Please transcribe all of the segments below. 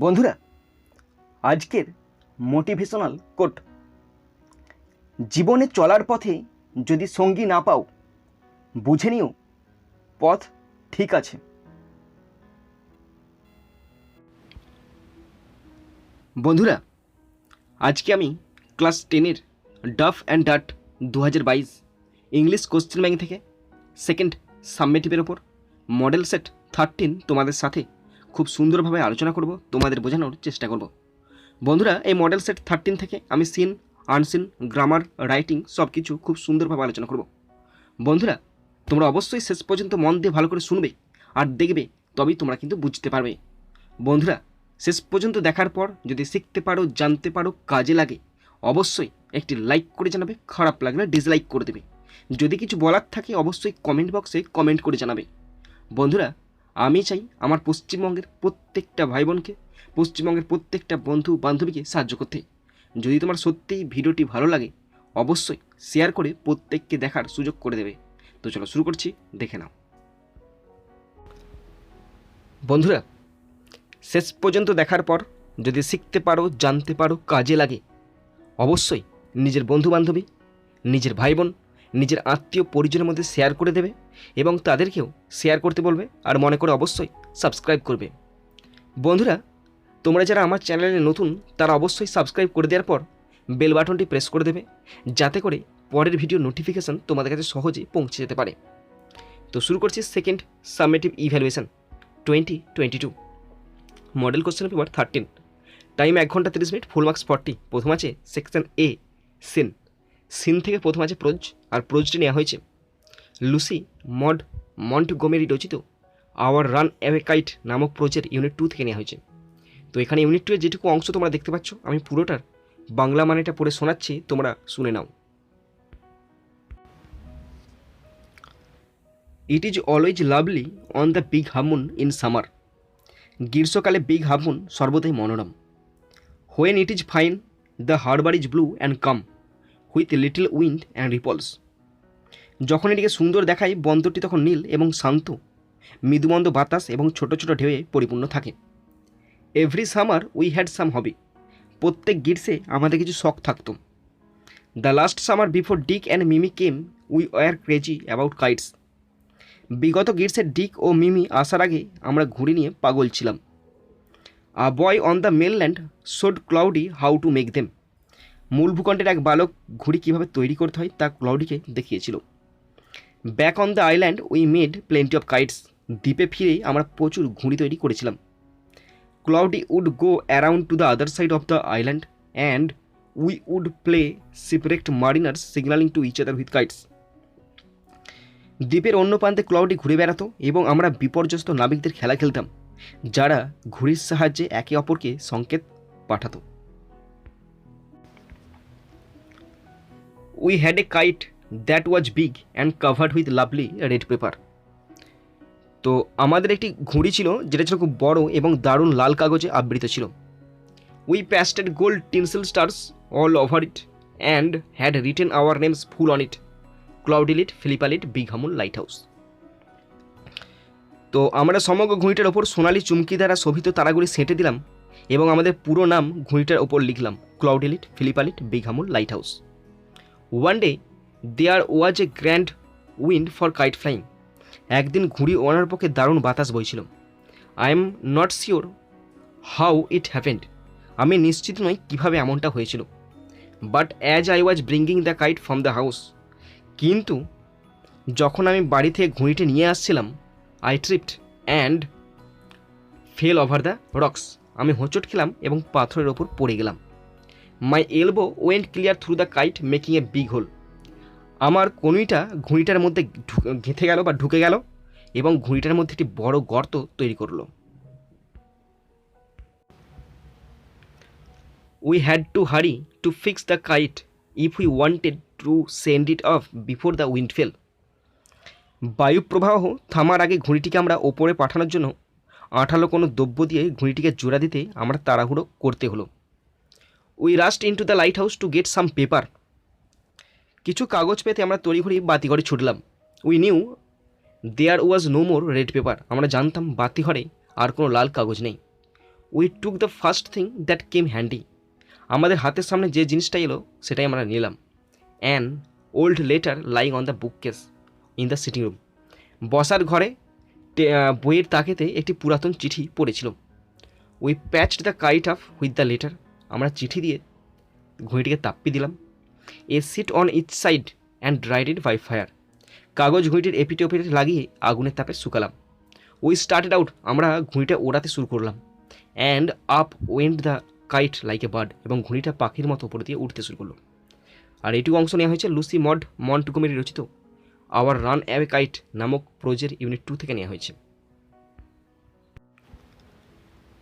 বন্ধুরা, আজকের motivational coat, জীবনে চলার পথে যদি সঙ্গী না পাও, বুঝে নিও পথ ঠিক আছে। বন্ধুরা, আজকে আমি ক্লাস 10-এর Duff and Dutt 2022 English question bank থেকে সেকেন্ড সাবমেটিভের ওপর মডেল সেট 13 তোমাদের সাথে খুব সুন্দরভাবে আলোচনা করব, তোমাদের বোঝানোর চেষ্টা করব। বন্ধুরা, এই মডেল সেট 13 থেকে আমি সিন, আনসিন, গ্রামার, রাইটিং সব কিছু খুব সুন্দরভাবে আলোচনা করব। বন্ধুরা, তোমরা অবশ্যই শেষ পর্যন্ত মন দিয়ে ভালো করে শুনবে আর দেখবে, তবেই তোমরা কিন্তু বুঝতে পারবে। বন্ধুরা, শেষ পর্যন্ত দেখার পর যদি শিখতে পারো, জানতে পারো, কাজে লাগে, অবশ্যই একটি লাইক করে জানাবে, খারাপ লাগলে ডিসলাইক করে দেবে। যদি কিছু বলার থাকে অবশ্যই কমেন্ট বক্সে কমেন্ট করে জানাবে। বন্ধুরা, আমি চাই আমার পশ্চিমবঙ্গের প্রত্যেকটা ভাই বোনকে, পশ্চিমবঙ্গের প্রত্যেকটা বন্ধু বান্ধবীকে সাহায্য করতে। যদি তোমার সত্যিই ভিডিওটি ভালো লাগে অবশ্যই শেয়ার করে প্রত্যেককে দেখার সুযোগ করে দেবে। তো চলো শুরু করছি, দেখে নাও। বন্ধুরা, শেষ পর্যন্ত দেখার পর যদি শিখতে পারো, জানতে পারো, কাজে লাগে, অবশ্যই নিজের বন্ধু বান্ধবী, নিজের ভাই বোন, নিজের আত্মীয় পরিজনের মধ্যে শেয়ার করে দেবে এবং তাদেরকেও শেয়ার করতে বলবে। আর মনে করে অবশ্যই সাবস্ক্রাইব করবে। বন্ধুরা, তোমরা যারা আমার চ্যানেলে নতুন তারা অবশ্যই সাবস্ক্রাইব করে দেওয়ার পর বেল বাটনটি প্রেস করে দেবে, যাতে করে পরের ভিডিও নোটিফিকেশান তোমাদের কাছে সহজেই পৌঁছে যেতে পারে। তো শুরু করছি second সাবমেটিভ evaluation 2022 model question paper 13। Time 1 ঘন্টা 30 মিনিট, ফুল মার্কস 40। প্রথম আছে সেকশন এ, সিন। সিন থেকে প্রথম আছে প্রোজ, আর প্রোজটি নেওয়া হয়েছে লুসি মন্টগোমেরি রচিত আওয়ার রান অ্যাওয়ে কাইট নামক প্রোজের ইউনিট 2 থেকে নেওয়া হয়েছে। তো এখানে ইউনিট 2 এর যেটুকু অংশ তোমরা দেখতে পাচ্ছ, আমি পুরোটার বাংলা মানেটা পড়ে শোনাচ্ছি, তোমরা শুনে নাও। It is always lovely on the Big Half Moon in summer. গ্রীষ্মকালে বিগ হাফ মুন সর্বদাই মনোরম। When it is fine the harbour is blue and calm with little wind and ripples. যখন এটিকে সুন্দর দেখায় বন্দরটি তখন নীল এবং শান্ত, মৃদুমন্দ বাতাস এবং ছোট ছোট ঢেউয়ে পরিপূর্ণ থাকে। Every summer we had some hobby. প্রত্যেক গ্রীষ্মে আমাদের কিছু শখ থাকতো। The last summer before Dick and Mimi came we were crazy about kites. বিগত গ্রীষ্মের ডিক ও মিমি আসার আগে আমরা ঘুড়ি নিয়ে পাগল ছিলাম। A boy on the mainland showed Cloudy how to make them. মূল ভূখণ্ডের এক বালক ঘুড়ি কীভাবে তৈরি করতে হয় তা ক্লাউডিকে দেখিয়েছিল। Back on the island we made plenty of kites. দ্বীপে ফিরে আমরা প্রচুর ঘুড়ি তৈরি করেছিলাম। Cloudy would go around to the other side of the island and we would play separate mariners signalling to each other with kites. দ্বীপের অন্য প্রান্তে ক্লাউডি ঘুরে বেড়াতো এবং আমরা বিপর্যস্ত নাবিকদের খেলা খেলতাম, যারা ঘুড়ির সাহায্যে একে অপরকে সংকেত পাঠাতো। We had a kite that was big and covered with lovely red paper. তো আমাদের একটি ঘুড়ি ছিল যেটা ছিল খুব বড় এবং দারুণ লাল কাগজে আবৃত ছিল। We pasted gold tinsel stars all over it and had written our names full on it. ক্লাউডিলিট, ফিলিপালিট, বিগ হামুন লাইট হাউস। তো আমরা সমগ্র ঘুড়িটার ওপর সোনালি চুমকি দ্বারা শোভিত তারাগুলি সেঁটে দিলাম এবং আমাদের পুরো নাম ঘুড়িটার ওপর লিখলাম, ক্লাউডিলিট, ফিলিপালিট, Big Hamoon lighthouse. One day there was a grand wind for kite flying. একদিন ঘুড়ি ওড়ানোর পক্ষে দারুণ বাতাস বইছিল। I am not sure how it happened. আমি নিশ্চিত নই কীভাবে এমনটা হয়েছিল। But as I was bringing the kite from the house. কিন্তু যখন আমি বাড়ি থেকে ঘুড়িটি নিয়ে আসছিলাম, I tripped and fell over the rocks. আমি হোঁচট খেলাম এবং পাথরের ওপর পড়ে গেলাম। My elbow went clear through the kite making a big hole. আমার কনুইটা ঘুড়িটার মধ্যে গেঁথে গেল বা ঢুকে গেল এবং ঘুড়িটার মধ্যে একটি বড় গর্ত তৈরি করলো। We had to hurry to fix the kite if we wanted to send it off before the wind fail. বায়ু প্রবাহ থামার আগে ঘুড়িটিকে আমরা ওপরে পাঠানোর জন্য আঠালো কোনো দ্রব্য দিয়ে ঘুড়িটিকে জোড়া দিতে আমরা তাড়াহুড়ো করতে হলো। We rushed into the lighthouse to get some paper. কিছু কাগজ পেতে আমরা তড়িঘড়ি বাতিঘরে ছুটলাম। We knew there was no more red paper. আমরা জানতাম বাতিঘরে আর কোনো লাল কাগজ নেই। We took the first thing that came handy, আমাদের হাতের সামনে যে জিনিসটা এলো সেটাই আমরা নিলাম। An old letter lying on the bookcase in the sitting room, বসার ঘরে বইয়ের তাকেতে একটি পুরাতন চিঠি পড়েছিল। We patched the kite up with the letter, আমরা চিঠি দিয়ে ঘুঁড়িটিকে তাপ্পি দিলাম। A sheet on each side and dried it by fire, কাগজ ঘুঁড়িটির এপিটে ওপিটে লাগিয়ে আগুনের তাপে শুকালাম। উই স্টার্টেড আউট, আমরা ঘুঁড়িটা ওড়াতে শুরু করলাম। And up went the kite like a bird, এবং ঘুঁড়িটা পাখির মতো উপর দিয়ে উঠতে শুরু করলো। আর এইটুকু অংশ নেওয়া হয়েছে লুসি মড মন্টগোমেরি রচিত আওয়ার রান অ্যাওয়ে কাইট নামক প্রোজের ইউনিট 2 থেকে নেওয়া হয়েছে।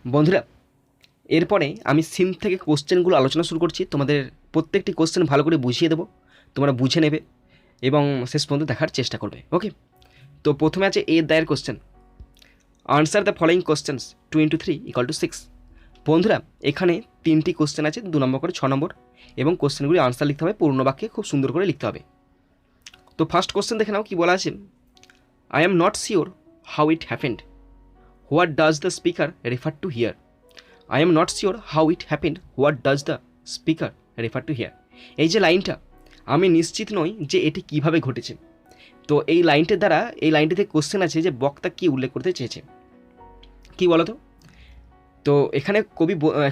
বন্ধুরা, এরপরে আমি সিম থেকে কোশ্চেনগুলো আলোচনা শুরু করছি। তোমাদের প্রত্যেকটি কোশ্চেন ভালো করে বুঝিয়ে দেবো, তোমরা বুঝে নেবে এবং শেষ পর্যন্ত দেখার চেষ্টা করবে। ওকে, তো প্রথমে আছে এর দায়ের question, answer the following questions 2 × 3 = 6। বন্ধুরা, এখানে 3টি কোশ্চেন আছে, 2 নম্বর করে 6 নম্বর, এবং কোশ্চেনগুলি আনসার লিখতে হবে, পূর্ণ বাক্যে খুব সুন্দর করে লিখতে হবে। তো ফার্স্ট কোশ্চেন দেখে নাও কি বলা আছে। I am not sure how it happened, what does the speaker refer to here. I am not sure how it happened, what does the speaker refer to here. এই যে লাইনটা, আমি নিশ্চিত নই যে এটি কিভাবে ঘটেছে। তো এই লাইনটির দ্বারা, এই লাইনটিতে কোশ্চেন আছে যে বক্তা কী উল্লেখ করতে চেয়েছে, কী বলো তো। তো এখানে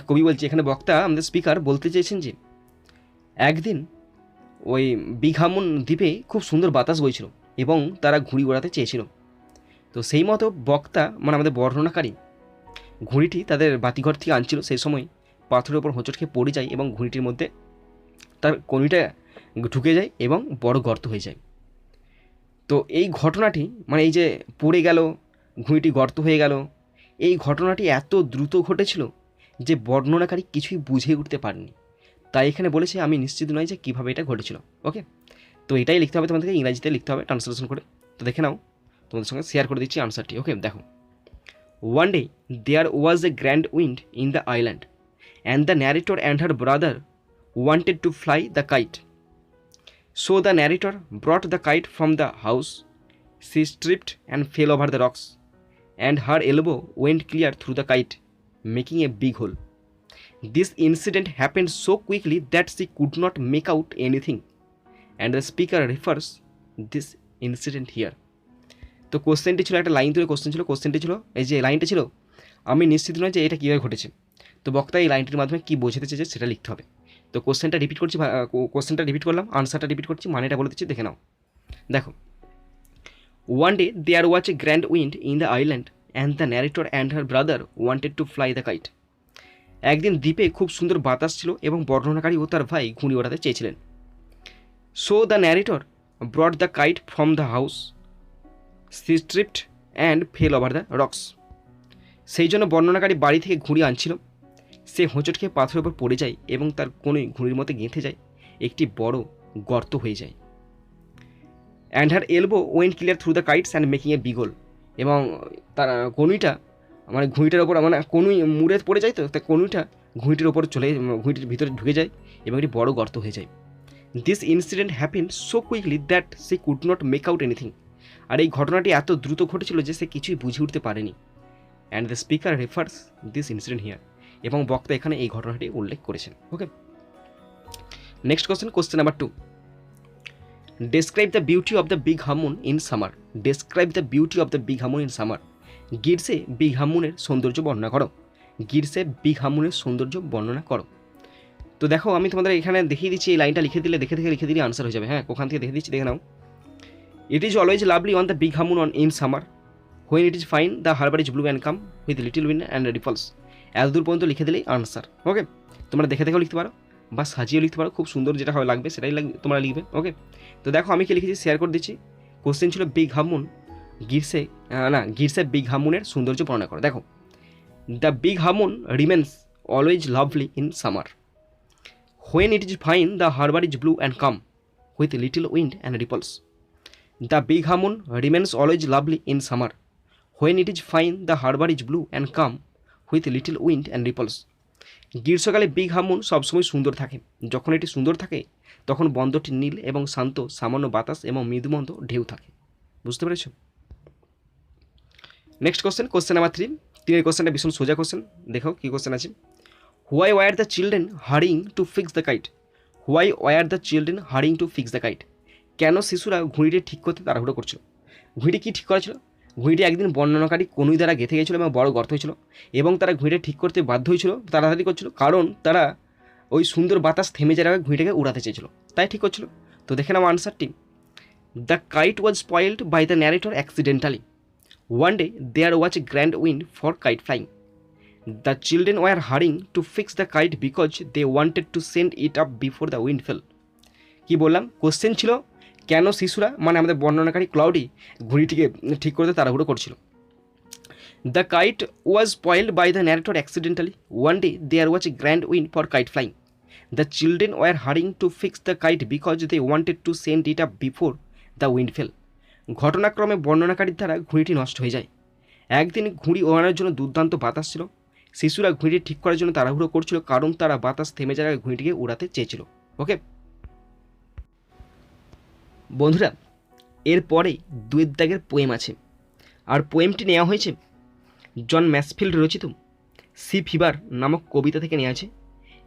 কবি বলছে, এখানে বক্তা আমাদের স্পিকার বলতে চেয়েছেন যে একদিন ওই বিঘামন দ্বীপে খুব সুন্দর বাতাস বইছিল এবং তারা ঘুড়ি ওড়াতে চেয়েছিল। তো সেই মতো বক্তা মানে আমাদের বর্ণনাকারী ঘুড়িটি তাদের বাতিঘর থেকে আনছিল, সেই সময় পাথরের ওপর হোঁচট খেয়ে পড়ে যায় এবং ঘুড়িটির মধ্যে তার কনিটা ঢুকে যায় এবং বড় গর্ত হয়ে যায়। তো এই ঘটনাটি মানে এই যে পড়ে গেল, ঘুড়িটি গর্ত হয়ে গেল, এই ঘটনাটি এত দ্রুত ঘটেছিল যে বর্ণনাকারী কিছুই বুঝে উঠতে পারেনি। তাই এখানে বলেছে আমি নিশ্চিত নয় যে কীভাবে এটা ঘটেছিল। ওকে, তো এটাই লিখতে হবে তোমাদেরকে, ইংরাজিতে লিখতে হবে ট্রান্সলেশন করে। তো দেখে নাও, তোমাদের সঙ্গে শেয়ার করে দিচ্ছি আনসারটি। ওকে, দেখো, one day there was a grand wind in the island and the narrator and her brother wanted to fly the kite. So the narrator brought the kite from the house. She tripped and fell over the rocks, and her elbow went clear through the kite, making a big hole. This incident happened so quickly that she could not make out anything, and the speaker refers this incident here. তো কোশ্চেনটি ছিল, একটা line ধরে question ছিল, কোশ্চেনটি ছিল এই যে লাইনটা ছিল আমি নিশ্চিত নয় যে এটা কীভাবে ঘটেছে। তো বক্তা এই লাইনটির মাধ্যমে কী বোঝাতে চেয়েছে সেটা লিখতে হবে। তো কোশ্চেনটা রিপিট করছি, কোশ্চেনটা রিপিট করলাম, আনসারটা রিপিট করছি, মানেটা বলে দিচ্ছি, দেখে নাও। দেখো, one day there was a grand wind in the island and the narrator and her brother wanted to fly the kite. একদিন দ্বীপে খুব সুন্দর বাতাস ছিল এবং বর্ণনাকারী ও তার ভাই ঘুড়ি ওড়াতে চেয়েছিলেন। So the narrator brought the kite from the house, she tripped and fell over the rocks. সেই জন্য বর্ণনাকারী বাড়ি থেকে ঘুড়ি আনছিল, সে হোঁচট খেয়ে পাথরের উপর পড়ে যায় এবং তার কোনোই ঘুড়ির মধ্যে গেঁথে যায়, একটি বড় গর্ত হয়ে যায়। And her elbow went clear through the kites and making a big whole, এবং তার কনুইটা মানে ঘুঁড়িটার ওপর মানে কনুই মুড়ে পড়ে যায়, তো তার কনুইটা ঘুঁড়িটির ওপর ঘুঁড়িটির ভিতরে ঢুকে যায় এবং একটি বড় গর্ত হয়ে যায়। This incident happen so quickly that she could not make out anything, আর এই ঘটনাটি এত দ্রুত ঘটেছিল যে সে কিছুই বুঝে উঠতে পারেনি। And the speaker refers this incident here, এবং বক্তা এখানে এই ঘটনাটি উল্লেখ করেছেন। Okay, next question, question number 2, describe the beauty of the Big Hamoon in summer. Describe the beauty of the Big Hamoon in summer, গ্রীষ্মে বিগ হামুনের সৌন্দর্য বর্ণনা করো। গ্রীষ্মে বিগ হামুনের সৌন্দর্য বর্ণনা করো। তো দেখো, আমি তোমাদের এখানে দেখিয়ে দিচ্ছি, এই লাইনটা লিখে দিলে লিখে দিলে আনসার হয়ে যাবে। হ্যাঁ, ওখান থেকে দেখে দিচ্ছি, দেখে নাও। It is always lovely on the Big Hamoon on in summer, when it is fine the harbour is blue and calm with little wind and ripples. এত দূর পর্যন্ত লিখে দিলেই আনসার। ওকে, তোমরা দেখে দেখেও লিখতে পারো বা সাজিয়েও লিখতে পারো, খুব সুন্দর যেটা হয় লাগবে সেটাই তোমরা লিখবে। ওকে, তো দেখো আমি কি লিখেছি শেয়ার করে দিচ্ছি। কোশ্চেন ছিল বিগ হামুন, গ্রীষ্মে বিগ হামুনের সৌন্দর্য বর্ণনা করো। দেখো, the Big Hamoon remains always lovely in summer, when it is fine the harbour is blue and calm with little wind and ripples. The Big Hamoon remains always lovely in summer, when it is fine the harbour is blue and calm with little wind and ripples. গ্রীষ্মকালে Big Hamoon সবসময় সুন্দর থাকে, যখন এটি সুন্দর থাকে তখন বন্দরটি নীল এবং শান্ত, সামান্য বাতাস এবং মৃদুমন্দ ঢেউ থাকে। বুঝতে পেরেছ? নেক্সট কোশ্চেন, কোশ্চেন নাম্বার 3, তিনের কোশ্চেনটা ভীষণ সোজা কোশ্চেন, দেখো কী কোশ্চেন আছে। Why were the children hurrying to fix the kite? Why were the children hurrying to fix the kite? কেন শিশুরা ঘুড়িটি ঠিক করতে তাড়াহুড়ো করছিল? ঘুড়িটি কী ঠিক করেছিল? ঘুড়িটি একদিন বর্ণনাকারী কনুই দ্বারা গেঁথে গেছিলো এবং বড় গর্ত হয়েছিল, এবং তারা ঘুড়িটা ঠিক করতে বাধ্য হয়েছিল, তাড়াতাড়ি করছিল, কারণ তারা ওই সুন্দর বাতাস থেমে যাওয়ার আগে ঘুড়িটাকে উড়াতে চেয়েছিল, তাই ঠিক করছিল। তো দেখে নাও আনসারটি। The kite was spoiled by the narrator accidentally. One day there was a grand wind for kite flying. The children were hurrying to fix the kite because they wanted to send it up before the wind fell. কী বললাম? Question ছিল কেন শিশুরা, মানে আমাদের বর্ণনাকারী cloudy, ঘুড়িটিকে ঠিক করতে তাড়াহুড়ো করছিল। The kite was spoiled by the narrator accidentally. One day there was a grand wind for kite flying. The children were hurrying to fix the kite because they wanted to send it up before the wind fell. ঘটনাক্রমে বর্ণনাকারীর দ্বারা ঘুড়িটি নষ্ট হয়ে যায়। একদিন ঘুড়ি ওড়ানোর জন্য দুর্দান্ত বাতাস ছিল। শিশুরা ঘুড়িটি ঠিক করার জন্য তাড়াহুড়ো করছিল, কারণ তারা বাতাস থেমে যাওয়ার আগে ঘুড়িটিকে উড়াতে চেয়েছিল। ওকে বন্ধুরা, এরপরে দুয়ের দাগের পোয়েম আছে, আর পোয়েমটি নেওয়া হয়েছে জন ম্যাসফিল্ড রচিত সি ফিভার নামক কবিতা থেকে নেওয়া আছে।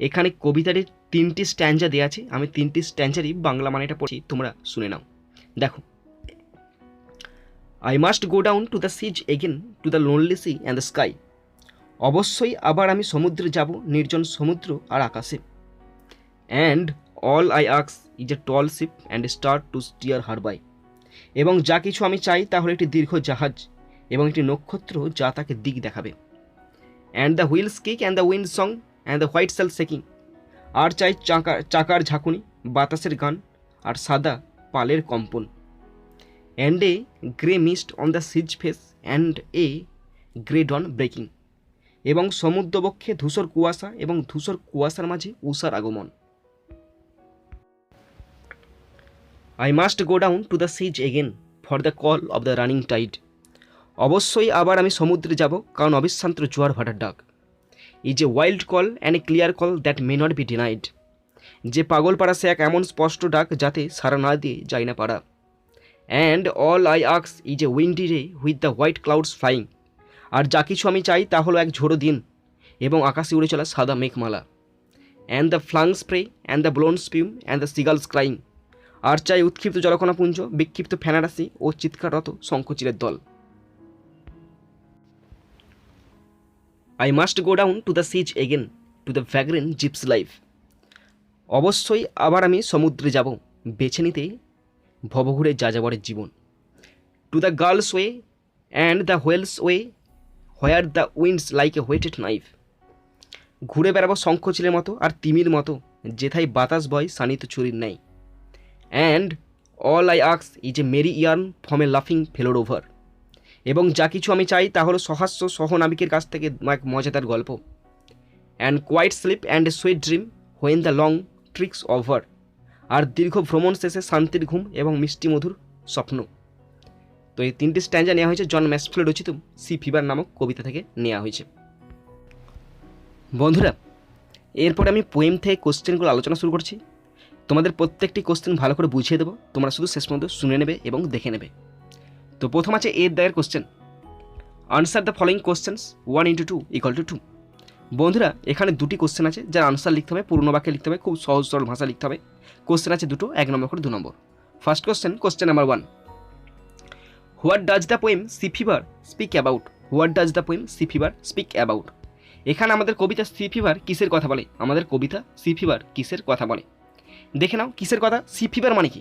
এখানে কবিতাটির 3টি স্ট্যান্জা দেওয়া আছে, আমি 3টি স্ট্যান্জারই বাংলা মানেটা পড়ছি, তোমরা শুনে নাও। দেখো, I must go down to the seas again to the lonely sea and the sky. অবশ্যই আবার আমি সমুদ্রে যাব, নির্জন সমুদ্র আর আকাশে। অ্যান্ড অল আই আক্স is a tall ship and star to steer her by. এবং যা কিছু আমি চাই তা হলো একটি দীর্ঘ জাহাজ এবং একটি নক্ষত্র যা তাকে দিক দেখাবে। And the wheel's kick and the wind's song and the white sail's shaking. আর চাই চাকার ঝাঁকুনি, বাতাসের গান আর সাদা পালের কম্পন। And a grey mist on the sea's face and a grey dawn breaking. এবং সমুদ্রবক্ষে ধূসর কুয়াশা এবং ধূসর কুয়াশার মাঝে উষার আগমন। I must go down to the seas again for the call of the running tide. অবশ্যই আবার আমি সমুদ্রে যাব, কারণ অবিশ্রান্ত জোয়ার ভাটার ডাক। Is a wild call and a clear call that may not be denied. যে পাগল পাড়া সে এক এমন স্পষ্ট ডাক যাতে সারা না দিয়ে যায় না পাড়া। অ্যান্ড অল আই আক্স is a windy day with the white clouds flying. আর যা কিছু আমি চাই তা হলো এক ঝোড়ো দিন এবং আকাশে উড়ে চলা সাদা মেঘমালা। And the flung spray and the blown spume and the seagulls crying. আর চাই উৎক্ষিপ্ত জলকণাপুঞ্জ, বিক্ষিপ্ত ফেনারাশি ও চিৎকাররত শঙ্খচিলের দল। I must go down to the seas again to the vagrant gypsy life. অবশ্যই আবার আমি সমুদ্রে যাব, বেছে নিতে ভবঘুরে যাযাবরের জীবন। To the gull's way and the whale's way where the wind's like a whetted knife. ঘুরে বেড়াবো শঙ্খচিলের মতো আর তিমির মতো, যেথায় বাতাস বয় শানিত ছুরির নেই। অ্যান্ড অল আই আক্স is A Mary yarn from a লাফিং ফেলোর ওভার। এবং যা কিছু আমি চাই তা হলো সহাস্য সহনাবিকের কাছ থেকে এক মজাদার গল্প। And quiet sleep and a sweet dream when the long trick's over. আর দীর্ঘ ভ্রমণ শেষে শান্তির ঘুম এবং মিষ্টি মধুর স্বপ্ন। তো এই 3টি স্ট্যান্জা নেওয়া হয়েছে জন ম্যাসফিল্ড রচিত সি ফিভার নামক কবিতা থেকে নেওয়া হয়েছে। বন্ধুরা, এরপরে আমি পোয়েম থেকে কোশ্চেনগুলো আলোচনা শুরু করছি। তোমাদের প্রত্যেকটি কোশ্চেন ভালো করে বুঝিয়ে দেবো, তোমরা শুধু শেষ পর্যন্ত শুনে নেবে এবং দেখে নেবে। তো প্রথম আছে এর দাগের question. Answer the following questions 1 × 2 = 2। বন্ধুরা, এখানে 2টি কোশ্চেন আছে যার আনসার লিখতে হবে, পূর্ণ বাক্যে লিখতে হবে, খুব সহজ সরল ভাষা লিখতে হবে। কোশ্চেন আছে 2টো, 1 নম্বর করে 2 নম্বর। First question, question number 1। What does the poem sea fever speak about? What does the poem sea fever speak about? এখানে আমাদের কবিতা সি ফিভার কিসের কথা বলে? আমাদের কবিতা সি ফিভার কিসের কথা বলে? দেখে নাও কিসের কথা। সি ফিভার মানে কি?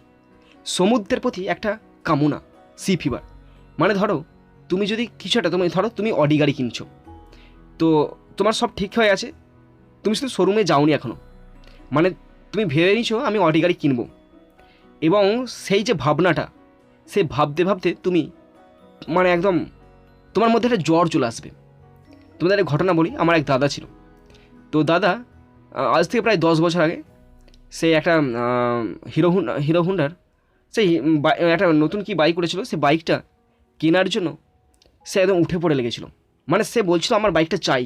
সমুদ্রের প্রতি একটা কামনা। সি ফিভার মানে ধরো তুমি যদি কিছু একটা, তুমি অডি গাড়ি কিনছো, তো তোমার সব ঠিক হয়ে আছে, তুমি শুধু শোরুমে যাওনি এখনও, মানে তুমি ভেবে নিছো আমি অডি গাড়ি কিনবো, এবং সেই যে ভাবনাটা, সে ভাবতে ভাবতে তুমি মানে একদম তোমার মধ্যে একটা জ্বর চলে আসবে। তোমাদের একটা ঘটনা বলি। আমার এক দাদা ছিল, তো দাদা আজ থেকে প্রায় 10 বছর আগে সে একটা হিরো হুন্ডার সেই একটা নতুন কি বাইক করেছিল, সে বাইকটা কেনার জন্য সে একদম উঠে পড়ে লেগেছিল। মানে সে বলছিল আমার বাইকটা চাই,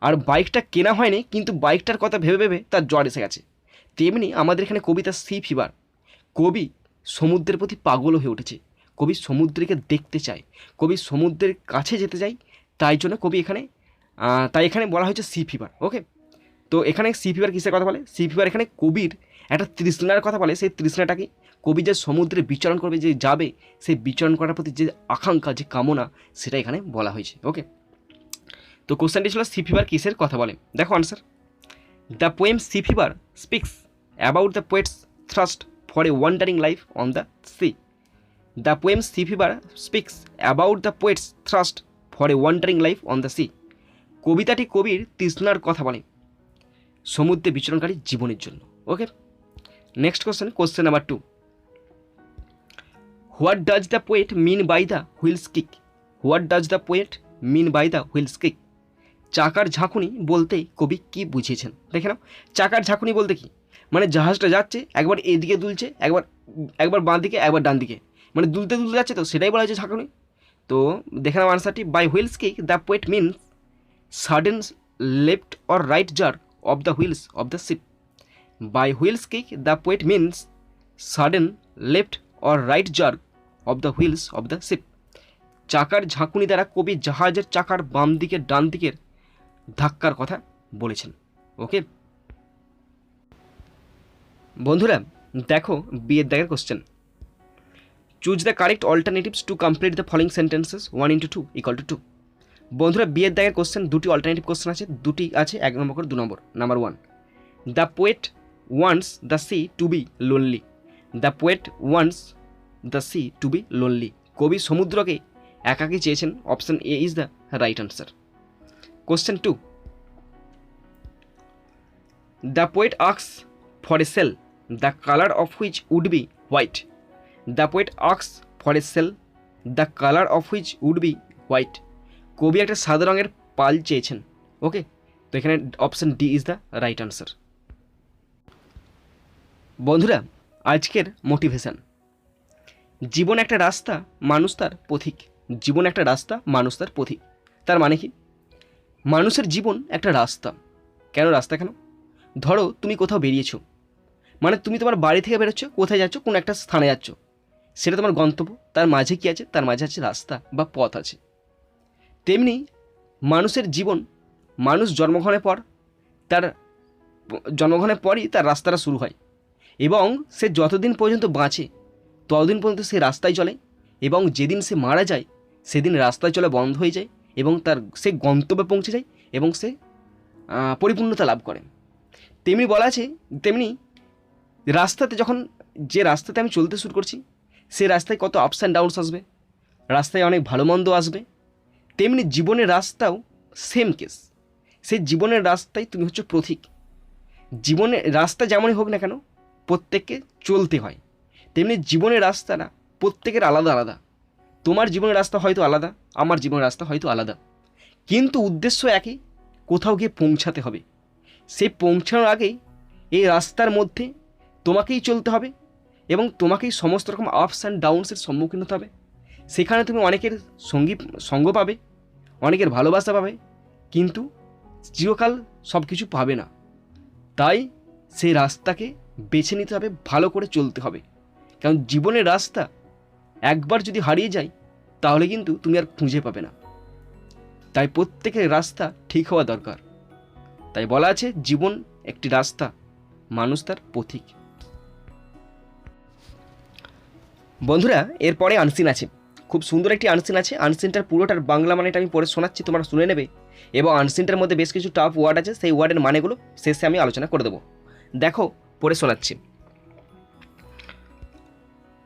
আর বাইকটা কেনা হয়নি, কিন্তু বাইকটার কথা ভেবে ভেবে তার জ্বর এসে গেছে। তেমনি আমাদের এখানে কবিতা সি ফিভার, কবি সমুদ্রের প্রতি পাগল হয়ে উঠেছে, কবি সমুদ্রকে দেখতে চায়, কবি সমুদ্রের কাছে যেতে চায়, তাই জন্য কবি এখানে তাই এখানে বলা হয়েছে সি ফিভার। ওকে, তো এখানে সি ফিভার কিসের কথা বলে? সি ফিভার এখানে কবির একটা তৃষ্ণার কথা বলে। সেই তৃষ্ণাটা কি? কবি যে সমুদ্রে বিচরণ করবে, যে যাবে, সেই বিচরণ করার প্রতি যে আকাঙ্ক্ষা, যে কামনা, সেটা এখানে বলা হয়েছে। ওকে, তো কোশ্চেনটি ছিল সি ফিভার কিসের কথা বলে। দেখো answer, the poem sea fever speaks about the poet's thirst for a wandering life on the sea. The poem sea fever speaks about the poet's thirst for a wandering life on the sea. কবিতাটি কবির তৃষ্ণার কথা বলে সমুদ্রে বিচরণকারী জীবনের জন্য। Okay, next question number 2, what does the poet mean by the wheel's kick? What does the poet mean by the wheel's kick? চাকার ঝাঁকুনি বলতে কবি কি বুঝিয়েছেন? দেখে নাও, চাকার ঝাঁকুনি বলতে কি? মানে জাহাজটা যাচ্ছে, একবার এদিকে দুলছে, একবার বাঁ দিকে, একবার ডান দিকে, মানে দুলতে দুলতে যাচ্ছে, তো সেটাই বলা হয়েছে ঝাঁকুনি। তো দেখে নাও আনসারটি, by wheel's kick the poet means sudden left or right jerk of the wheels of the ship. By wheels kick the poet means sudden left or right jerk of the wheels of the ship. চাকার ঝাঁকুনি দ্বারা কবি জাহাজের চাকার বাম দিকে ডান দিকের ধাক্কার কথা বলেছেন। ওকে বন্ধুরা, দেখো বিয়ের দাগের question, choose the correct alternatives to complete the following sentences 1 into 2 = 2। বন্ধুরা, বিয়ের দাগের কোশ্চেন দুটি অল্টারনেটিভ কোশ্চেন আছে, দুটি আছে 1 নম্বর করে 2 নম্বর। Number 1, the poet wants the sea to be lonely. The poet wants the sea to be lonely. কবি সমুদ্রকে একাকী চেয়েছেন। Option A is the right answer. Question 2, the poet asks for a sail the colour of which would be white. The poet asks for a sail the colour of which would be white. কবি একটা সাদা রঙের পাল চেয়েছেন। Okay, তো এখানে option D is the right answer. বন্ধুরা, আজকের মোটিভেশন, জীবন একটা রাস্তা, মানুষ তার পথিক। জীবন একটা রাস্তা, মানুষ তার পথিক। তার মানে কি? মানুষের জীবন একটা রাস্তা। কেন রাস্তা? কেন? ধরো তুমি কোথাও বেরিয়েছো, মানে তুমি তোমার বাড়ি থেকে বেরোচ্ছ, কোথায় যাচ্ছ? কোনো একটা স্থানে যাচ্ছ, সেটা তোমার গন্তব্য। তার মাঝে কি আছে? তার মাঝে আছে রাস্তা বা পথ আছে। তেমনি মানুষের জীবন, মানুষ জন্মগ্রহণের পরই তার রাস্তাটা শুরু হয়, এবং সে যতদিন পর্যন্ত বাঁচে ততদিন পর্যন্ত সে রাস্তায় চলে, এবং যেদিন সে মারা যায় সেদিন রাস্তায় চলা বন্ধ হয়ে যায়, এবং সে গন্তব্যে পৌঁছে যায়, এবং সে পরিপূর্ণতা লাভ করে। তেমনি বলা আছে, তেমনি রাস্তাতে যে রাস্তাতে আমি চলতে শুরু করছি, সে রাস্তায় কত আপস অ্যান্ড ডাউনস আসবে, রাস্তায় অনেক ভালো মন্দ আসবে। তেমনি জীবনের রাস্তাও সেম কেস। সেই জীবনের রাস্তায় তুমি হচ্ছে পথিক। জীবনের রাস্তা যেমনই হোক না কেন, প্রত্যেককে চলতে হয়। তেমনি জীবনের রাস্তাটা প্রত্যেকের আলাদা আলাদা। তোমার জীবনের রাস্তা হয়তো আলাদা, আমার জীবনের রাস্তা হয়তো আলাদা, কিন্তু উদ্দেশ্য একই, কোথাও গিয়ে পৌঁছাতে হবে। সেই পৌঁছানোর আগেই এই রাস্তার মধ্যে তোমাকেই চলতে হবে, এবং তোমাকেই সমস্ত রকম আপস অ্যান্ড ডাউনসের সম্মুখীন হতে হবে। সেখানে তুমি অনেকের সঙ্গ পাবে, অনেকের ভালোবাসা পাবে, কিন্তু চিরকাল সব কিছু পাবে না। তাই সেই রাস্তাকে বেছে নিতে হবে, ভালো করে চলতে হবে। কারণ জীবনের রাস্তা একবার যদি হারিয়ে যায় তাহলে কিন্তু তুমি আর খুঁজে পাবে না। তাই প্রত্যেকের রাস্তা ঠিক হওয়া দরকার। তাই বলা আছে, জীবন একটি রাস্তা, মানুষ তার পথিক। বন্ধুরা, এরপরে আনসিন আছে, খুব সুন্দর একটি আনসিন আছে। আনসিনটার পুরোটার বাংলা মানেটা আমি পরে শোনাচ্ছি, তোমরা শুনে নেবে। এবং আনসিনটার মধ্যে বেশ কিছু টাফ ওয়ার্ড আছে, সেই ওয়ার্ডের মানেগুলো শেষে আমি আলোচনা করে দেবো। দেখো, পরে শোনাচ্ছি।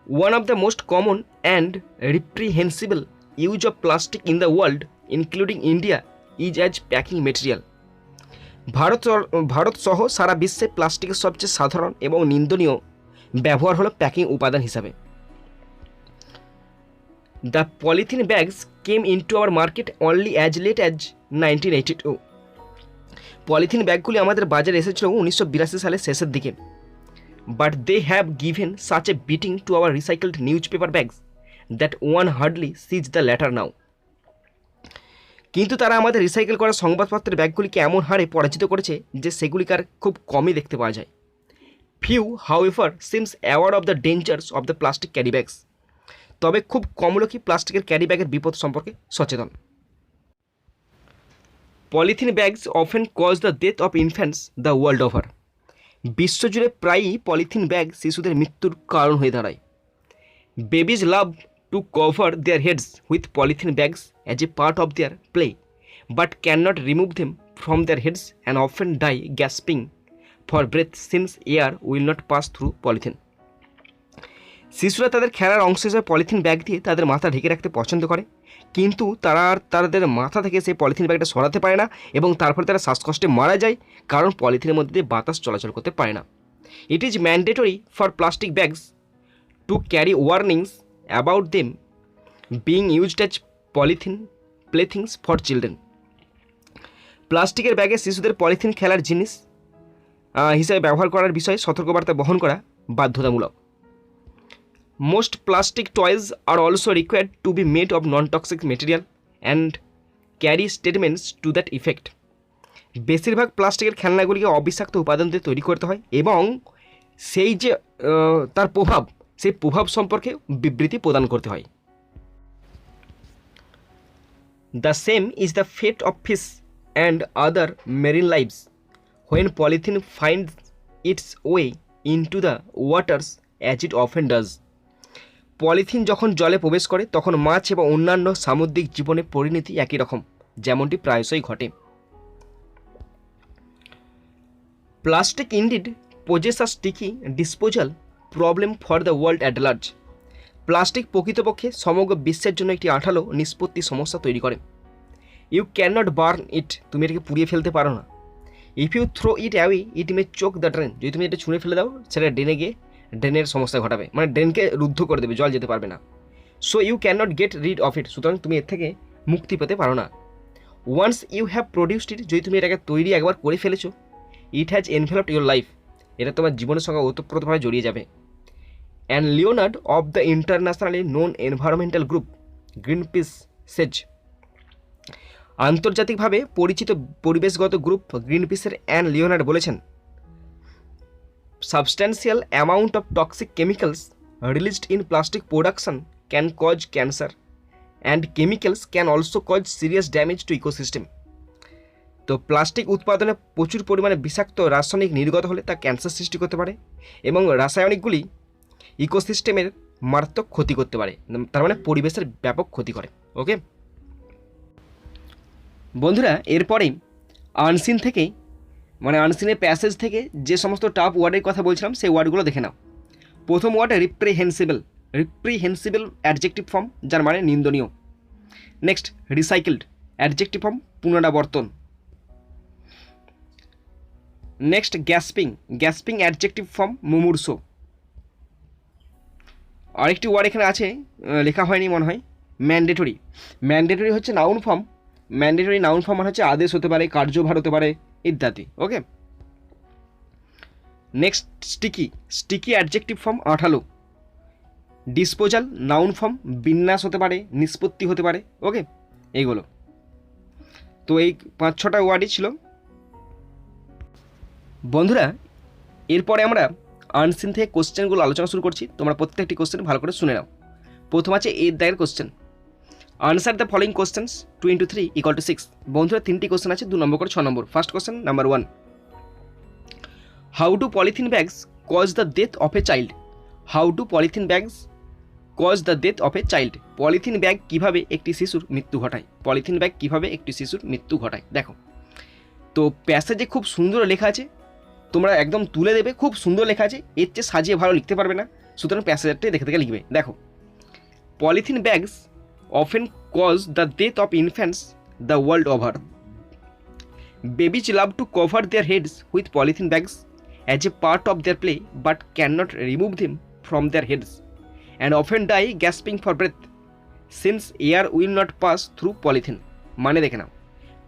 One of the most common and reprehensible use of plastic in the world including India is as packing material. Bharat সহ সারা বিশ্বে প্লাস্টিকের সবচেয়ে সাধারণ এবং নিন্দনীয় ব্যবহার হলো প্যাকিং উপাদান হিসাবে। The polythene bags came into our market only as late as 1982. Polythene ব্যাগগুলি আমাদের বাজারে এসেছিল 1982 সালের শেষের দিকে। But they have given such a beating to our recycled newspaper bags that one hardly sees the latter now. কিন্তু তারা আমাদের recycle করা সংবাদপত্রের ব্যাগগুলিকে এমন হারে পরাজিত করেছে যে সেগুলিকে আর খুব কমই দেখতে পাওয়া যায়। Few, however, seems aware of the dangers of the plastic carry bags. তবে খুব কম লোকই প্লাস্টিকের ক্যারি ব্যাগের বিপদ সম্পর্কে সচেতন। Polythene bags often cause the death of infants the world over. বিশ্বজুড়ে প্রায়ই পলিথিন ব্যাগ শিশুদের মৃত্যুর কারণ হয়ে দাঁড়ায়। Babies love to cover their heads with polythene bags as a part of their play, but cannot remove them from their heads and often die gasping for breath since air will not pass through polythene. শিশুরা তাদের খেলার অংশ হিসেবে polythene bag দিয়ে তাদের মাথা ঢেকে রাখতে পছন্দ করে, কিন্তু তারা আর তাদের মাথা থেকে সেই পলিথিন ব্যাগটা সরাতে পারে না এবং তার ফলে তারা শ্বাসকষ্টে মারা যায়, কারণ পলিথিনের মধ্যে দিয়ে বাতাস চলাচল করতে পারে না। It is mandatory for plastic bags to carry warnings about them being used as polythene playthings for children. প্লাস্টিকের ব্যাগে শিশুদের পলিথিন খেলার জিনিস হিসেবে ব্যবহার করার বিষয়ে সতর্কবার্তা বহন করা বাধ্যতামূলক। Most plastic toys are also required to be made of non toxic material and carry statements to that effect. বেশিরভাগ প্লাস্টিকের খেলনাগুলিকে অবিষাক্ত উপাদান দিয়ে তৈরি করতে হয় এবং সেই যে তার প্রভাব, সেই প্রভাব সম্পর্কে বিবৃতি প্রদান করতে হয়। The same is the fate of fish and other marine lives when polythene finds its way into the waters as it often does. Polythene যখন জলে প্রবেশ করে তখন মাছ এবং অন্যান্য সামুদ্রিক জীবনের পরিণতি একই রকম, যেমনটি প্রায়শই ঘটে। Plastic indeed poses a sticky disposal problem for the world at large. Plastic প্রকৃতপক্ষে সমগ্র বিশ্বের জন্য একটি আঠালো নিষ্পত্তি সমস্যা তৈরি করে। You can not burn it, তুমি এটাকে পুড়িয়ে ফেলতে পারো না। If you throw it away it may choke the drain, যদি তুমি এটা ছুঁড়ে ফেলে দাও সেটা ড্রেনে গিয়ে ড্রেনের সমস্যা ঘটাবে, মানে ড্রেনকে রুদ্ধ করে দেবে, জল যেতে পারবে না। So you can not get rid of it, সুতরাং তুমি এর থেকে মুক্তি পেতে পারো না। Once you have produced it, যদি তুমি এটাকে তৈরি একবার করে ফেলেছো, it has enveloped your life, এটা তোমার জীবনের সঙ্গে ওতপ্রোতভাবে জড়িয়ে যাবে। Ann Leonard of the internationally known environmental group Greenpeace says, আন্তর্জাতিকভাবে পরিচিত পরিবেশগত গ্রুপ গ্রিনপিসের অ্যান লিওনার্ড বলেছেন, substantial amount of toxic chemicals released in plastic production can cause cancer and chemicals can also cause serious damage to ecosystem. তো plastic উৎপাদনে প্রচুর পরিমাণে বিষাক্ত রাসায়নিক নির্গত হলে তা ক্যান্সার সৃষ্টি করতে পারে এবং রাসায়নিকগুলি ইকোসিস্টেমের মারাত্মক ক্ষতি করতে পারে, তার মানে পরিবেশের ব্যাপক ক্ষতি করে। ওকে বন্ধুরা, এরপরেই আনসিন থেকে, মানে আনসিনের প্যাসেজ থেকে যে সমস্ত টাফ ওয়ার্ডের কথা বলছিলাম সেই ওয়ার্ডগুলো দেখে নাও। প্রথম word reprehensible, reprehensible adjective form, যার মানে নিন্দনীয়। নেক্সট রিসাইকেলড, অ্যাডজেক্টিভ ফর্ম পুনরাবর্তন। Next gasping, gasping adjective form মুমূর্ষ। আরেকটি ওয়ার্ড এখানে আছে, লেখা হয়নি মনে হয়, ম্যান্ডেটরি। ম্যান্ডেটরি হচ্ছে noun form, mandatory noun form মানে হচ্ছে আদেশ হতে পারে, কার্যভার হতে পারে ইত্যাদি। Okay next sticky, sticky adjective form আঠালো। ডিসপোজাল নাউন ফর্ম, বিন্যাস হতে পারে, নিষ্পত্তি হতে পারে। ওকে এইগুলো তো এই 5-6টা ওয়ার্ডই ছিল বন্ধুরা। এরপরে আমরা আনসিন থেকে কোশ্চেনগুলো আলোচনা শুরু করছি, তোমরা প্রত্যেকটি কোশ্চেন ভালো করে শুনে নাও। প্রথম আছে এর দায়ের question, answer the following questions 2 × 3 = 6। বন্ধুরা 3টি কোশ্চেন আছে, 2 নম্বর করে 6 নম্বর। First question number 1, how do polythene bags cause the death of a child. How do polythene bags cause the death of a child, polythene bag কীভাবে একটি শিশুর মৃত্যু ঘটায়, পলিথিন ব্যাগ কীভাবে একটি শিশুর মৃত্যু ঘটায়। দেখো তো প্যাসেজে খুব সুন্দর লেখা আছে, তোমরা একদম তুলে দেবে, খুব সুন্দর লেখা আছে, এর চেয়ে সাজিয়ে ভালো লিখতে পারবে না, সুতরাং প্যাসেজটাই দেখে দেখে লিখবে। দেখো polythene bags often cause the death of infants the world over. Babies love to cover their heads with polythene bags as a part of their play, but cannot remove them from their heads and often die gasping for breath since air will not pass through polythene. মানে দেখে নাও,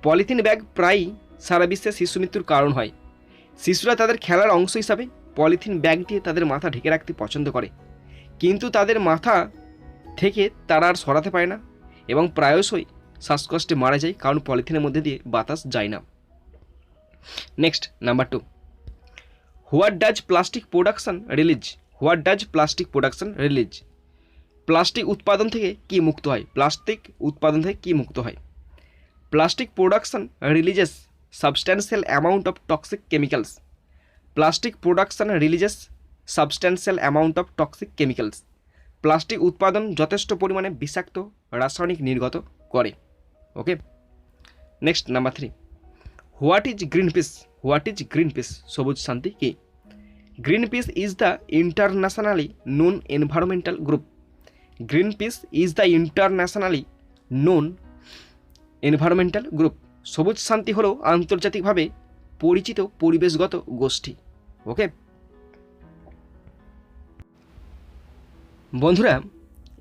polythene bag প্রায়ই সারা বিশ্বে শিশু মৃত্যুর কারণ হয়। শিশুরা তাদের খেলার অংশ হিসাবে পলিথিন ব্যাগ দিয়ে তাদের মাথা ঢেকে রাখতে পছন্দ করে, কিন্তু তাদের মাথা থেকে তারা আর সরাতে পারে না এবং প্রায়শই শ্বাসকষ্টে মারা যায়, কারণ পলিথিনের মধ্যে দিয়ে বাতাস যায় না। Next number 2, what does plastic production release. What does plastic production release, plastic উৎপাদন থেকে কি মুক্ত হয়, প্লাস্টিক উৎপাদন থেকে কি মুক্ত হয়। Plastic production releases substantial amount of toxic chemicals. Plastic production releases substantial amount of toxic chemicals. Plastic উৎপাদন যথেষ্ট পরিমাণে বিষাক্ত রাসায়নিক নির্গত করে। Okay, next number 3, what is Greenpeace? What is Greenpeace? সবুজ শান্তি কি? Greenpeace is the internationally known environmental group. Greenpeace is the internationally known environmental group. সবুজ শান্তি হলো আন্তর্জাতিকভাবে পরিচিত পরিবেশগত গোষ্ঠী। ওকে বন্ধুরা,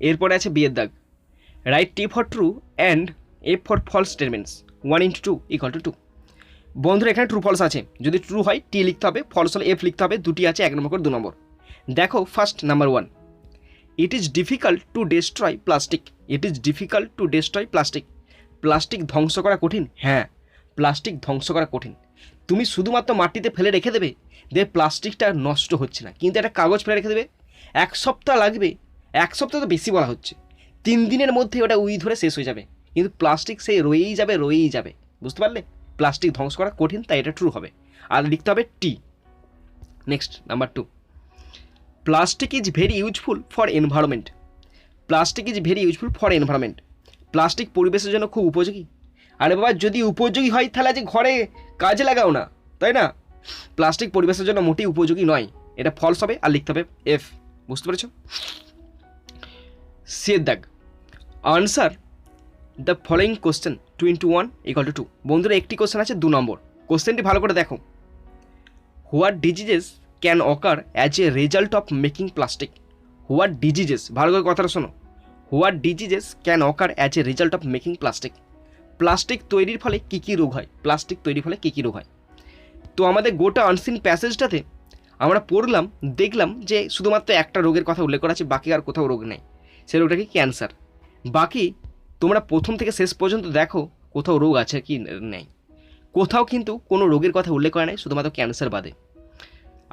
এরপরে আছে বিয়ের দাগ। Write T for true and F for false statements. 1 × 2 = 2। বন্ধুরা এখানে ট্রু ফলস আছে, যদি ট্রু হয় টি লিখতে হবে, ফলস হলে এফ লিখতে হবে। দুটি আছে, 1 নম্বর করে 2 নম্বর। দেখো first number 1, it is difficult to destroy plastic. It is difficult to destroy plastic. Plastic ধ্বংস করা কঠিন? হ্যাঁ, প্লাস্টিক ধ্বংস করা কঠিন। তুমি শুধুমাত্র মাটিতে ফেলে রেখে দেবে, প্লাস্টিকটা নষ্ট হচ্ছে না, কিন্তু একটা কাগজ ফেলে রেখে দেবে, 1 সপ্তাহ লাগবে, 1 সপ্তাহ তো বেশি বলা হচ্ছে, 3 দিনের মধ্যে ওটা উই ধরে শেষ হয়ে যাবে, কিন্তু প্লাস্টিক সেই রয়েই যাবে, রয়েই যাবে। বুঝতে পারলে? প্লাস্টিক ধ্বংস করা কঠিন, তাই এটা ট্রু হবে। আর লিখতে হবে টি। Next number 2, plastic is very useful for environment. Plastic is very useful for environment. Plastic পরিবেশের জন্য খুব উপযোগী। আরে বাবা, যদি উপযোগী হয় তাহলে আজ ঘরে কাজে লাগাও না, তাই না? প্লাস্টিক পরিবেশের জন্য মোটেই উপযোগী নয়, এটা ফলস হবে। আর লিখতে হবে এফ। বুঝতে পেরেছ? সিয়ের দাগ, আনসার দ্য ফলোয়িং কোশ্চেন 2 × 1 = 2। বন্ধুরা একটি কোশ্চেন আছে 2 নম্বর। কোশ্চেনটি ভালো করে দেখো। What diseases can ochre as a result of making plastic. What diseases, ভালো করে কথাটা শোনো। What diseases can ochre as a result of making plastic. Plastic তৈরির ফলে কী কী রোগ হয়? প্লাস্টিক তৈরির ফলে কী কী রোগ হয়? তো আমাদের গোটা আনসিন প্যাসেজটাতে আমরা পড়লাম, দেখলাম যে শুধুমাত্র একটা রোগের কথা উল্লেখ করা আছে, বাকি আর কোথাও রোগ নেই। সেই রোগটা কি? ক্যান্সার। বাকি তোমরা প্রথম থেকে শেষ পর্যন্ত দেখো কোথাও রোগ আছে কি নেই, কোথাও কিন্তু কোনো রোগের কথা উল্লেখ করা নেই, শুধুমাত্র ক্যান্সার বাদে।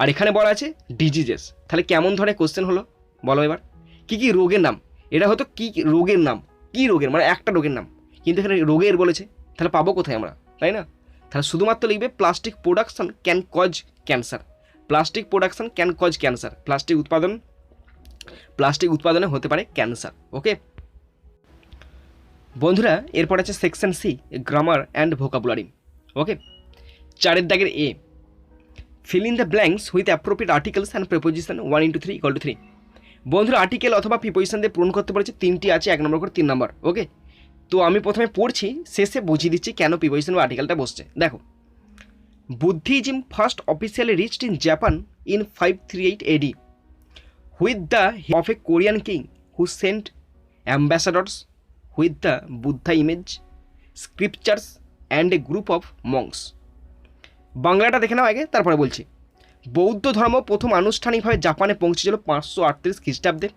আর এখানে বলা আছে ডিজিজেস। তাহলে কেমন ধরনের কোশ্চেন হলো বলো এবার? কী কী রোগের নাম? এটা হয়তো কী রোগের নাম, কী রোগের মানে একটা রোগের নাম, কিন্তু এখানে রোগের বলেছে, তাহলে পাবো কোথায় আমরা, তাই না? তাহলে শুধুমাত্র লিখবে plastic production can cause cancer. Plastic production can cause cancer. Plastic উৎপাদনে হতে পারে ক্যান্সার। ওকে বন্ধুরা, এরপর আছে section C, grammar and vocabulary. Okay, 4 দাগের A, fill in the blanks with appropriate articles and preposition 1 × 3 = 3। বন্ধুরা আর্টিকেল অথবা প্রিপোজিশন দিয়ে পূরণ করতে পারছে, 3টি আছে, 1 নম্বর করে 3 নম্বর। ওকে, তো আমি প্রথমে পড়ছি, শেষে বুঝিয়ে দিচ্ছি কেন প্রিপোজিশন বা আর্টিকেলটা বসছে। দেখো, Buddhism first officially reached in Japan in 538 AD with the help of a Korean king who sent ambassadors with the Buddha image, scriptures and a group of monks. বাংলাটা দেখে নাও আগে, তারপরে বলছি। বৌদ্ধ ধর্ম প্রথম আনুষ্ঠানিকভাবে জাপানে পৌঁছেছিল 538 খ্রিস্টাব্দে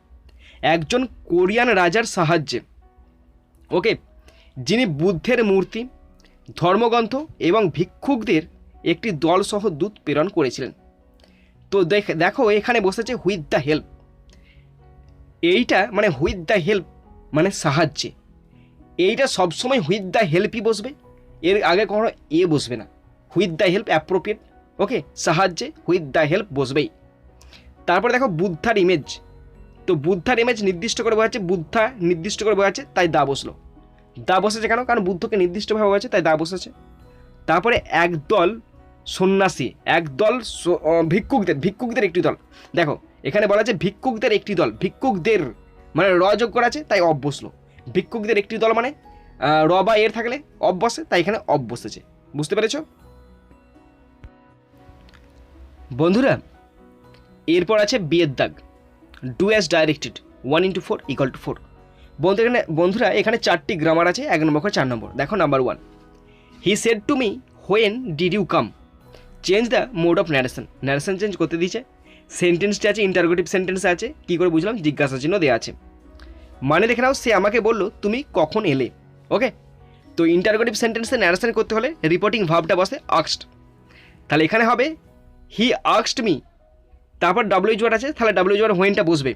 একজন কোরিয়ান রাজার সাহায্যে। ওকে, যিনি বুদ্ধের মূর্তি, ধর্মগ্রন্থ এবং ভিক্ষুকদের একটি দলসহ দূত প্রেরণ করেছিলেন। তো দেখো এখানে বসেছে হুইথ দ্য হেল্প। এইটা মানে হুইথ দ্য হেল্প মানে সাহায্যে। এইটা সবসময় হুইথ দ্য হেল্পই বসবে, এর আগে কখনো এ বসবে না। With the help appropriate. Okay, সাহায্যে হুইথ দ্য হেল্প বসবেই। তারপরে দেখো বুদ্ধার ইমেজ। তো বুদ্ধার ইমেজ নির্দিষ্ট করে বোঝাচ্ছে, বুদ্ধা নির্দিষ্ট করে বোঝাচ্ছে, তাই দা বসলো। দা বসেছে কেন? কারণ বুদ্ধকে নির্দিষ্টভাবে বোঝাচ্ছে, তাই দা বসেছে। তারপরে একদল সন্ন্যাসী, একদল ভিক্ষুকদের একটি দল। দেখো এখানে বলা আছে ভিক্ষুকদের একটি দল, ভিক্ষুকদের মানে র যোগ করা আছে, তাই অব বসলো। ভিক্ষুকদের একটি দল মানে র বা এর থাকলে অব বসে, তাই এখানে অব বসেছে। বুঝতে পেরেছ বন্ধুরা? এরপর আছে বিয়ের দাগ, ডু অ্যাজ ডাইরেক্টেড 1 × 4 = 4। বন্ধুরা এখানে 4টি গ্রামার আছে, 1 নম্বর করে 4 নম্বর। দেখো number 1, he said to me when did you come, change the mode of narration. Narration change করতে দিয়েছে। সেন্টেন্সটি আছে, ইন্টারোগেটিভ সেন্টেন্স আছে, কী করে বুঝলাম? জিজ্ঞাসা চিহ্ন দেওয়া আছে। মানে দেখে নাও, সে আমাকে বললো তুমি কখন এলে। ওকে, তো ইন্টারোগেটিভ সেন্টেন্সে ন্যারেশন করতে হলে রিপোর্টিং ভার্বটা বসে আস্কড। তাহলে এখানে হবে হি আস্কড মি, তারপর WH ওয়ার্ড আছে, তাহলে WH ওয়ার্ড হোয়েনটা বসবে।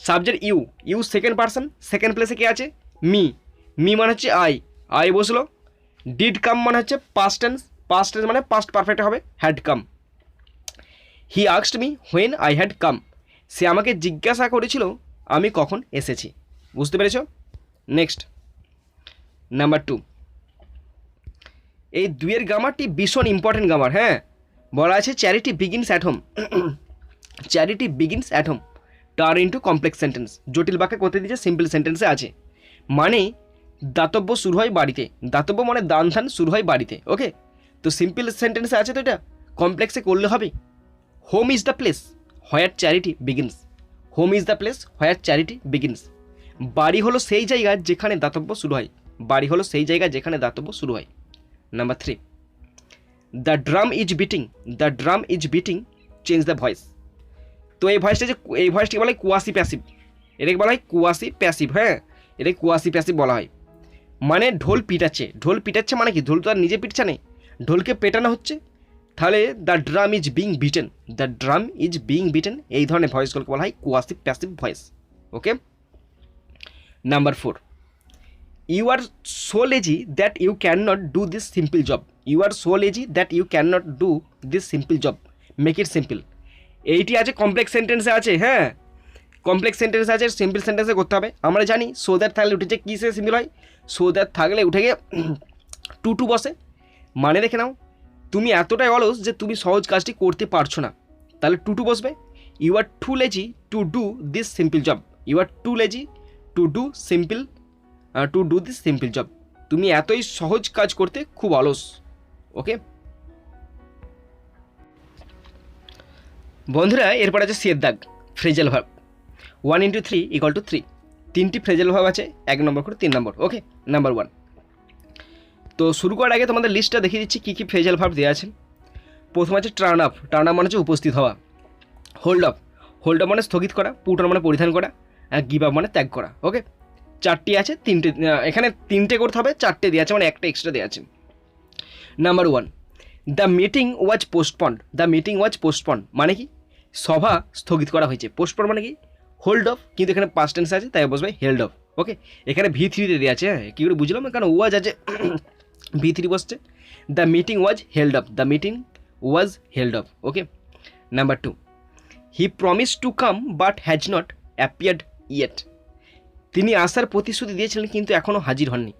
Subject you second person, second প্লেসে কে আছে? মি মানে হচ্ছে আই বসলো। ডিড কাম মানে হচ্ছে পাস্ট টেন্স মানে পাস্ট পারফেক্ট হবে had come. He asked me when I had come, সে আমাকে জিজ্ঞাসা করেছিল আমি কখন এসেছি। বুঝতে পেরেছ? নেক্সট নাম্বার 2, এই 2 এর গ্রামারটি ভীষণ ইম্পর্টেন্ট গ্রামার। হ্যাঁ, বলা আছে charity begins at home, charity begins at home turn into complex sentence. জটিল বাক্যে করতে দিয়েছে, সিম্পল সেন্টেন্সে আছে। মানে দাতব্য শুরু হয় বাড়িতে, দাতব্য মানে দান ধান শুরু হয় বাড়িতে। ওকে, তো সিম্পল সেন্টেন্সে আছে, তো এটা কমপ্লেক্সে করলে হবে। Home is the place where charity begins, home is the place where charity begins. বাড়ি হলো সেই জায়গা যেখানে দাতব্য শুরু হয়, বাড়ি হলো সেই জায়গা যেখানে দাতব্য শুরু হয়। Number 3, the drum is beating, the drum is beating change the voice. তো এই ভয়েসটা যে, এই ভয়েসটিকে বলা হয় কুয়াসি প্যাসিভ, এটাকে বলা হয় কুয়াসি প্যাসিভ। হ্যাঁ, এটাকে কুয়াসি প্যাসিভ বলা হয়। মানে ঢোল পিটাচ্ছে, ঢোল পিটাচ্ছে মানে কি, ঢোল তো আর নিজে পিটছে না, ঢোলকে পেটানো হচ্ছে। তাহলে the drum is being beaten, the drum is being beaten, এই ধরনের ভয়েসগুলোকে বলা হয় quasi passive voice. Okay, number 4, you are so lazy that you can not do this simple job, you are so lazy that you can not do this simple job, make it simple. এইটি আছে complex সেন্টেন্সে আছে। হ্যাঁ, complex sentence আছে, simple সেন্টেন্সে করতে হবে। আমরা জানি সো দ্যাট থাকলে উঠেছে কী সে সিম্পল হয়, সো দ্যাট থাকলে উঠে গিয়ে টু বসে। মানে দেখে নাও, তুমি এতটাই অলস যে তুমি সহজ কাজটি করতে পারছো না, তাহলে টু বসবে। You are too lazy to do this simple job, you are too lazy to do simple, to do this simple job, তুমি এতই সহজ কাজ করতে খুব অলস। ওকে বন্ধুরা, এরপর আছে সি এর দাগ, ফ্রেজাল ভার্ব। 1 × 3 = 3, 3টি ফ্রেজাল ভার্ব আছে, 1 নম্বর করে 3 নম্বর। ওকে, নাম্বার 1, তো শুরু করার আগে তোমাদের লিস্টটা দেখিয়ে দিচ্ছি কী কী ফ্রেজাল ভার্ব দেওয়া আছে। প্রথম আছে টার্ন আপ, টার্ন আপ মানে হচ্ছে উপস্থিত হওয়া। হোল্ড আপ, হোল্ড আপ মানে স্থগিত করা। পুট অন মানে পরিধান করা। আর গিভ আপ মানে ত্যাগ করা। ওকে, 4টি আছে, 3টে এখানে 3টে করতে হবে, 4টে দেওয়া আছে, মানে একটা এক্সট্রা দেওয়া আছে। Number 1, the meeting was postponed, the meeting was postponed মানে কি, সভা স্থগিত করা হয়েছে। পোস্টপন্ড মানে কি, হোল্ড অফ, কিন্তু এখানে পাস্ট টেন্স আছে তাই বসবে হেল্ড অফ। ওকে, এখানে V3 দেওয়া আছে। হ্যাঁ, কী করে বুঝলাম, কারণ ওয়াজ আছে, V3 বসছে। The meeting was held off, the meeting was held off. Okay, number 2, he promise to come but has not appeared yet, তিনি আসার প্রতিশ্রুতি দিয়েছিলেন কিন্তু এখনও হাজির হননি।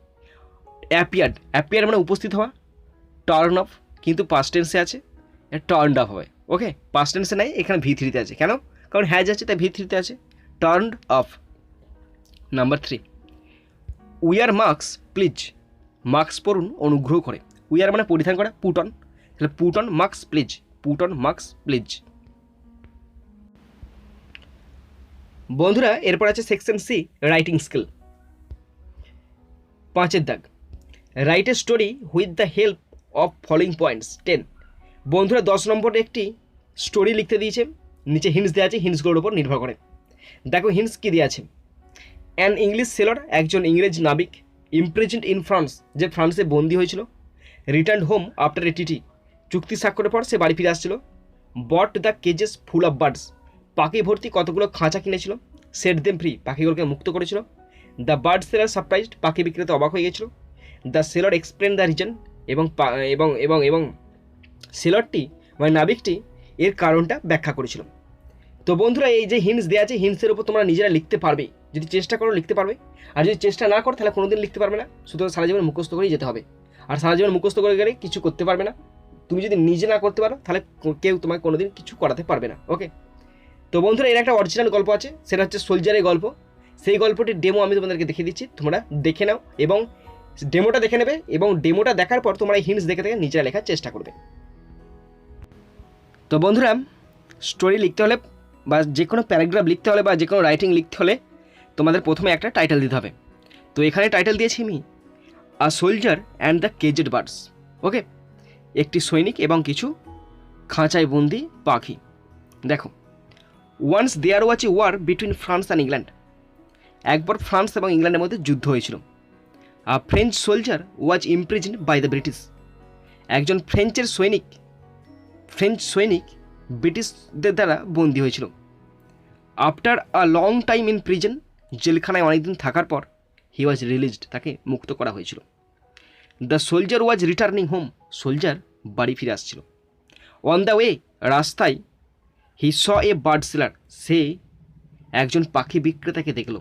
অ্যাপিয়ার্ড, অ্যাপিয়ার মানে উপস্থিত হওয়া। টার্ন অফ, কিন্তু পাস্ট টেন্সে আছে, টার্নড অফ হবে। ওকে, পাস্ট টেন্সে নাই, এখানে V3 আছে। কেন? কারণ হ্যাজ আছে তাই V3 আছে, turned off. Number 3, wear masks please, masks পড়ুন অনুগ্রহ করে। উইয়ার মানে পরিধান করা, পুট অন, তাহলে put on masks please, put on masks please. বন্ধুরা, এরপর আছে সেকশন সি, রাইটিং স্কিল। 5 এর দাগ, write a story with the help of following points 10। বন্ধুরা 10 নম্বরে একটি স্টোরি লিখতে দিয়েছে, নিচে হিন্টস দেওয়া আছে, হিন্টসগুলোর উপর নির্ভর করে। দেখো হিন্টস কী দেওয়া আছে। অ্যান ইংলিশ সেলর, একজন ইংরেজ নাবিক, ইমপ্রিজন্ড ইন ফ্রান্স, যে ফ্রান্সে বন্দী হয়েছিল। Return home after a TT, চুক্তি স্বাক্ষরের পর সে বাড়ি ফিরে আসছিল। বট দ্য কেজেস ফুল অফ বার্ডস, পাখি ভর্তি কতগুলো খাঁচা কিনেছিল। সেট দেম ফ্রি, পাখিগুলোকে মুক্ত করেছিল। দ্য বার্ড সেলার সারপ্রাইজড, পাখি বিক্রেতা অবাক হয়ে গেছিল। The Sailor explain the reason, এবং এবং এবং এবং সেলরটি মানে নাবিকটি এর কারণটা ব্যাখ্যা করেছিল। তো বন্ধুরা, এই যে হিন্টস দেওয়া আছে, হিন্টসের উপর তোমরা নিজেরা লিখতে পারবে, যদি চেষ্টা করো লিখতে পারবে। আর যদি চেষ্টা না করো তাহলে কোনোদিন লিখতে পারবে না, সুতরাং সারা জীবন মুখস্থ করেই যেতে হবে। আর সারা জীবন মুখস্থ করে গেলে কিছু করতে পারবে না। তুমি যদি নিজে না করতে পারো তাহলে কেউ তোমাকে কোনোদিন কিছু করাতে পারবে না। ওকে, তো বন্ধুরা, এর একটা অরিজিনাল গল্প আছে, সেটা হচ্ছে সোলজারের গল্প। সেই গল্পটির ডেমো আমি তোমাদেরকে দেখিয়ে দিচ্ছি, তোমরা দেখে নাও এবং ডেমোটা দেখে নেবে, এবং ডেমোটা দেখার পর তোমরা এই হিন্টস দেখে দেখে নিজেরা লেখার চেষ্টা করবে। তো বন্ধুরা, স্টোরি লিখতে হলে বা যে কোনো প্যারাগ্রাফ লিখতে হলে বা যে কোনো রাইটিং লিখতে হলে তোমাদের প্রথমে একটা টাইটেল দিতে হবে। তো এখানে টাইটেল দিয়েছি আমি a soldier and the caged birds. Okay, একটি সৈনিক এবং কিছু খাঁচায় বন্দি পাখি। দেখো, once there was a war between France and England, একবার ফ্রান্স এবং ইংল্যান্ডের মধ্যে যুদ্ধ হয়েছিল। A French soldier was imprisoned by the British, একজন ফ্রেঞ্চ সৈনিক ব্রিটিশদের দ্বারা বন্দী হয়েছিল। After a long time in prison, জেলখানায় অনেকদিন থাকার পর হি ওয়াজ রিলিজড, তাকে মুক্ত করা হয়েছিল। The soldier was returning home, soldier বাড়ি ফিরে আসছিল। অন দ্য ওয়ে, রাস্তায় হি স এ বার্ড সেলার, সে একজন পাখি বিক্রেতাকে দেখল।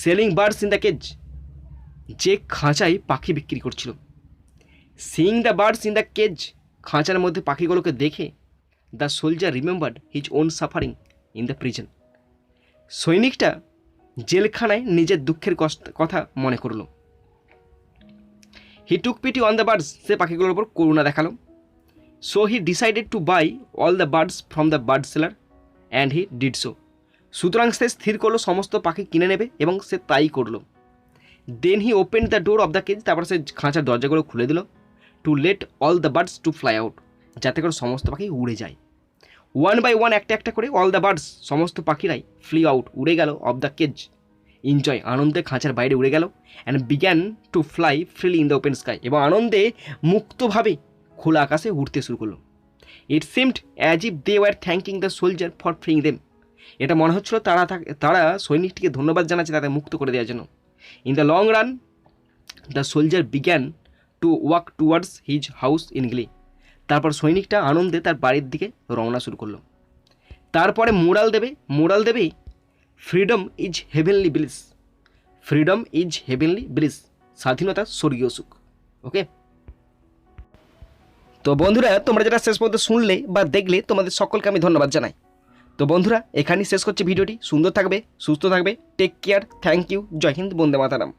Selling birds in the cage, যে খাঁচায় পাখি বিক্রি করছিল। Seeing the birds in the cage, খাঁচার মধ্যে পাখিগুলোকে দেখে the soldier remembered his own suffering in the prison, সৈনিকটা জেলখানায় নিজের দুঃখের কথা মনে করল। He took pity on the birds, সে পাখিগুলোর উপর করুণা দেখালো। So he decided to buy all the birds from the bird seller and he did so, সুতরাং সে স্থির করলো সমস্ত পাখি কিনে নেবে এবং সে তাই করলো। Then he open the door of the cage, তারপর সে খাঁচার দরজাগুলো খুলে দিল। To let all the birds to fly out, যাতে করে সমস্ত পাখি উড়ে যায়। ওয়ান বাই ওয়ান, একটা একটা করে অল দ্য বার্ডস, সমস্ত পাখিরাই ফ্লি আউট, উড়ে গেল অফ দ্য কেজ, এনজয়, আনন্দে খাঁচার বাইরে উড়ে গেল। And began to fly freely in the open sky, এবং আনন্দে মুক্তভাবে খোলা আকাশে উঠতে শুরু করলো। It seemed as if they were thanking the soldier for freeing them, এটা মনে হচ্ছিল তারা সৈনিকটিকে ধন্যবাদ জানাচ্ছে তাদের মুক্ত করে দেওয়ার জন্য। In the long run the soldier began to walk towards his house in গ্লি, তারপর সৈনিকটা আনন্দে তার বাড়ির দিকে রওনা শুরু করলো। তারপরে মোরাল দেবে freedom is heavenly bliss, freedom is heavenly bliss, স্বাধীনতা স্বর্গীয় সুখ। ওকে, তো বন্ধুরা তোমরা যেটা শেষ পর্যন্ত শুনলে বা দেখলে তোমাদের সকলকে আমি ধন্যবাদ জানাই। তো বন্ধুরা এখানেই শেষ করছি ভিডিওটি। সুন্দর থাকবে, সুস্থ থাকবে, টেক কেয়ার, থ্যাংক ইউ, জয় হিন্দ, বন্দে মাতারাম।